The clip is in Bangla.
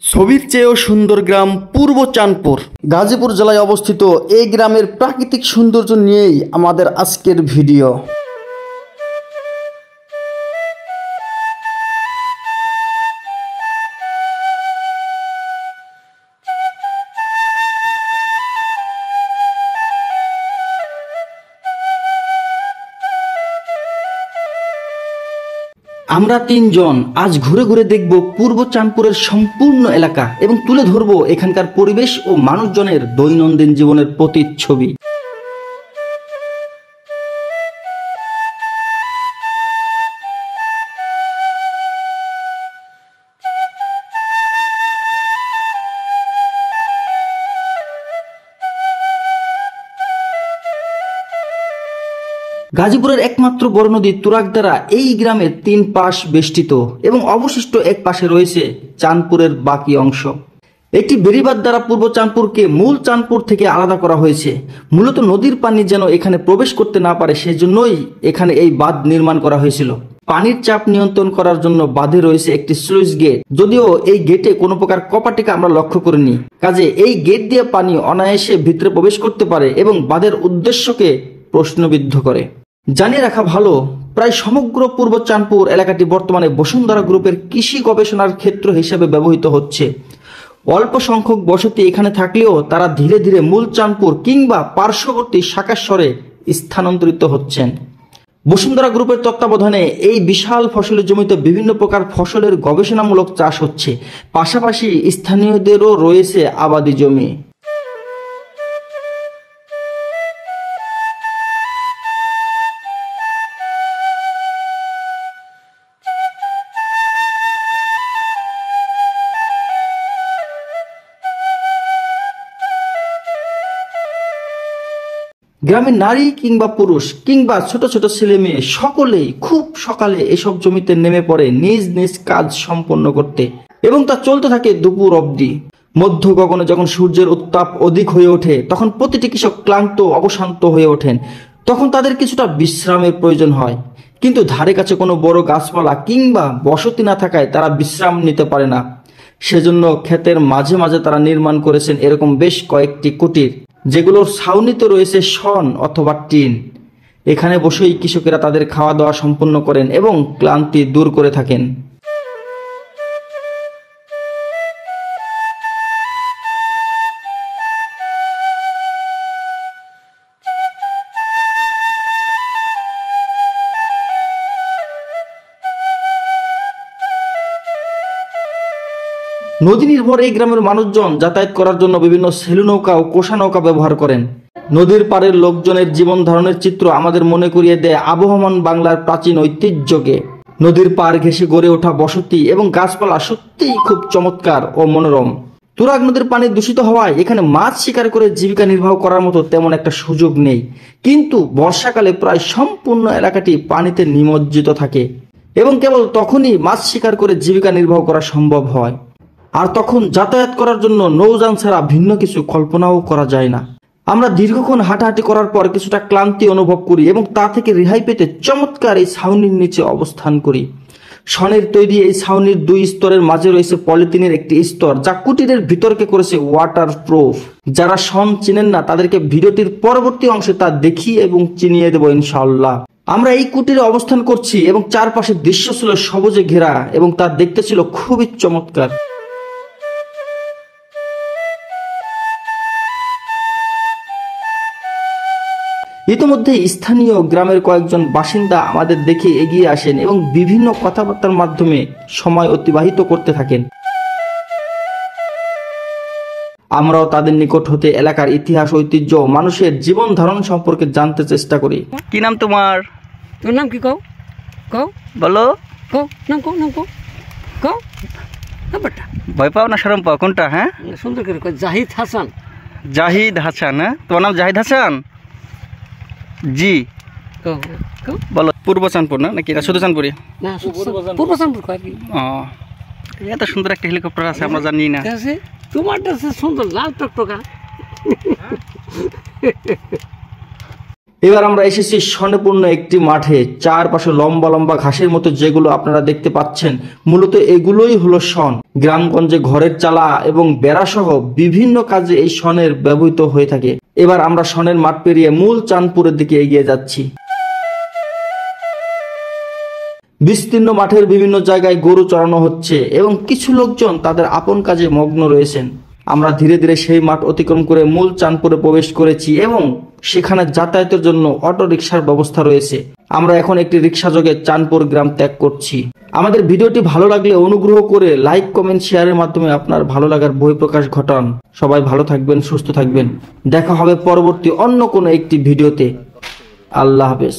ছবির চেয়েও সুন্দর গ্রাম পূর্ব চাঁদপুর গাজীপুর জেলায় অবস্থিত। এই গ্রামের প্রাকৃতিক সৌন্দর্য নিয়েই আমাদের আজকের ভিডিও। আমরা তিনজন আজ ঘুরে ঘুরে দেখব পূর্ব চাঁদপুরের সম্পূর্ণ এলাকা এবং তুলে ধরব এখানকার পরিবেশ ও মানুষজনের দৈনন্দিন জীবনের প্রতিচ্ছবি। গাজীপুরের একমাত্র বড় নদী তুরাগ দ্বারা এই গ্রামের তিন পাশ বেষ্টিত এবং অবশিষ্ট এক পাশে রয়েছে চাঁদপুরের বাকি অংশ। একটি বেড়িবাঁধ দ্বারা পূর্ব চাঁদপুরকে মূল চাঁদপুর থেকে আলাদা করা হয়েছে। মূলত নদীর পানি যেন এখানে প্রবেশ করতে না পারে সেজন্যই এখানে এই বাঁধ নির্মাণ করা হয়েছিল। পানির চাপ নিয়ন্ত্রণ করার জন্য বাঁধে রয়েছে একটি স্লুইস গেট, যদিও এই গেটে কোনো প্রকার কপাটিকা আমরা লক্ষ্য করিনি। কাজে এই গেট দিয়ে পানি অনায়াসে ভিতরে প্রবেশ করতে পারে এবং বাঁধের উদ্দেশ্যকে প্রশ্নবিদ্ধ করে। জানিয়ে রাখা ভালো, প্রায় সমগ্র পূর্ব চাঁদপুর এলাকাটি বর্তমানে বসুন্ধরা গ্রুপের কৃষি গবেষণার ক্ষেত্র হিসেবে ব্যবহৃত হচ্ছে। অল্প সংখ্যক বসতি এখানে থাকলেও তারা ধীরে ধীরে মূল চাঁদপুর কিংবা পার্শ্ববর্তী শাকাশ্বরে স্থানান্তরিত হচ্ছেন। বসুন্ধরা গ্রুপের তত্ত্বাবধানে এই বিশাল ফসলের জমিতে বিভিন্ন প্রকার ফসলের গবেষণামূলক চাষ হচ্ছে, পাশাপাশি স্থানীয়দেরও রয়েছে আবাদি জমি। গ্রামের নারী কিংবা পুরুষ কিংবা ছোট ছোট ছেলে মেয়ে সকলেই খুব সকালে এসব জমিতে নেমে পড়ে নিজ নিজ কাজ সম্পন্ন করতে এবং তা চলতে থাকে দুপুর অবধি। মধ্য গগনে যখন সূর্যের উত্তাপ অধিক হয়ে ওঠে তখন প্রতিটি কৃষক ক্লান্ত অবশান্ত হয়ে ওঠেন। তখন তাদের কিছুটা বিশ্রামের প্রয়োজন হয়, কিন্তু ধারে কাছে কোনো বড় গাছপালা কিংবা বসতি না থাকায় তারা বিশ্রাম নিতে পারে না। সেজন্য ক্ষেতের মাঝে মাঝে তারা নির্মাণ করেছেন এরকম বেশ কয়েকটি কুটির, যেগুলোর ছাউনিতে রয়েছে শন অথবা টিন। এখানে বসেই কৃষকেরা তাদের খাওয়া দাওয়া সম্পন্ন করেন এবং ক্লান্তি দূর করে থাকেন। নদী নির্ভর এই গ্রামের মানুষজন যাতায়াত করার জন্য বিভিন্ন সেলু নৌকা ও কোষা নৌকা ব্যবহার করেন। নদীর পাড়ের লোকজনের জীবন ধারণের চিত্র আমাদের মনে করিয়ে দেয় আবহমান বাংলার প্রাচীন ঐতিহ্যকে। নদীর পাড় ঘেঁষে গড়ে ওঠা বসতি এবং গাছপালা সত্যিই খুব চমৎকার ও মনোরম। তুরাগ নদীর পানি দূষিত হওয়ায় এখানে মাছ শিকার করে জীবিকা নির্বাহ করার মতো তেমন একটা সুযোগ নেই, কিন্তু বর্ষাকালে প্রায় সম্পূর্ণ এলাকাটি পানিতে নিমজ্জিত থাকে এবং কেবল তখনই মাছ শিকার করে জীবিকা নির্বাহ করা সম্ভব হয়। আর তখন যাতায়াত করার জন্য নৌযান ছাড়া ভিন্ন কিছু কল্পনাও করা যায় না। আমরা দীর্ঘক্ষণ হাঁটাহাঁটি করার পর কিছুটা ক্লান্তি অনুভব করি এবং তা থেকে রেহাই পেতে চমৎকার এই ছাউনির নিচে অবস্থান করি। শনের তৈরি এই ছাউনির দুই স্তরের মাঝে রয়েছে পলিথিনের একটি স্তর, যা কুটিরের ভিতরকে করেছে ওয়াটার প্রুফ। যারা শন চিনেন না তাদেরকে ভিডিওটির পরবর্তী অংশে তা দেখিয়ে এবং চিনিয়ে দেবো ইনশাআল্লাহ। আমরা এই কুটিরে অবস্থান করছি এবং চারপাশের দৃশ্য ছিল সবুজে ঘেরা এবং তা দেখতে ছিল খুবই চমৎকার। ইতিমধ্যে স্থানীয় গ্রামের কয়েকজন বাসিন্দা আমাদের দেখে এগিয়ে আসেন এবং বিভিন্ন কথাবার্তার মাধ্যমে সময় অতিবাহিত করতে থাকেন। আমরাও তাদের নিকট হতে এলাকার ইতিহাস, ঐতিহ্য, মানুষের জীবন ধারণ সম্পর্কে জানতে চেষ্টা করি। কি নাম তোমার? তোর নাম কি? কও কও বলো। কও নাম কও নাম কও কও না বেটা। ভয় পাও না শরম পাও? কোনটা? হ্যাঁ, সুন্দর করে কও। জাহিদ হাসান। জাহিদ হাসান? হ্যাঁ, তোমার নাম জাহিদ হাসান? জি, বলো। পূর্ব চাঁদপুর না নাকি? এটা শুধু চাঁদপুরি? না, পূর্ব চাঁদপুর কয় কি? ও, এত সুন্দর একটা হেলিকপ্টার আছে আমরা জানি না। তোমারটা সুন্দর লাল টকটকা। এবার আমরা এসেছি স্বর্ণপূর্ণ একটি মাঠে, চারপাশে লম্বা লম্বা ঘাসের মতো যেগুলো আপনারা দেখতে পাচ্ছেন, মূলত এগুলোই হলো শন। গ্রামগঞ্জে ঘরের চালা এবং বেড়া সহ বিভিন্ন কাজে এই শনের ব্যবহৃত হয়ে থাকে। এবার আমরা শনের মাঠ পেরিয়ে মূল চাঁদপুরের দিকে এগিয়ে যাচ্ছি। বিস্তীর্ণ মাঠের বিভিন্ন জায়গায় গরু চড়ানো হচ্ছে এবং কিছু লোকজন তাদের আপন কাজে মগ্ন রয়েছেন। আমরা ধীরে ধীরে সেই মাঠ অতিক্রম করে মূল চাঁদপুরে প্রবেশ করেছি এবং সেখানে যাতায়াতের জন্য অটো রিকশার ব্যবস্থা রয়েছে। আমরা এখন একটি রিকশা যোগে চাঁদপুর গ্রাম ত্যাগ করছি। আমাদের ভিডিওটি ভালো লাগলে অনুগ্রহ করে লাইক, কমেন্ট, শেয়ারের মাধ্যমে আপনার ভালো লাগার বহিঃপ্রকাশ ঘটান। সবাই ভালো থাকবেন, সুস্থ থাকবেন। দেখা হবে পরবর্তী অন্য কোনো একটি ভিডিওতে। আল্লাহ হাফেজ।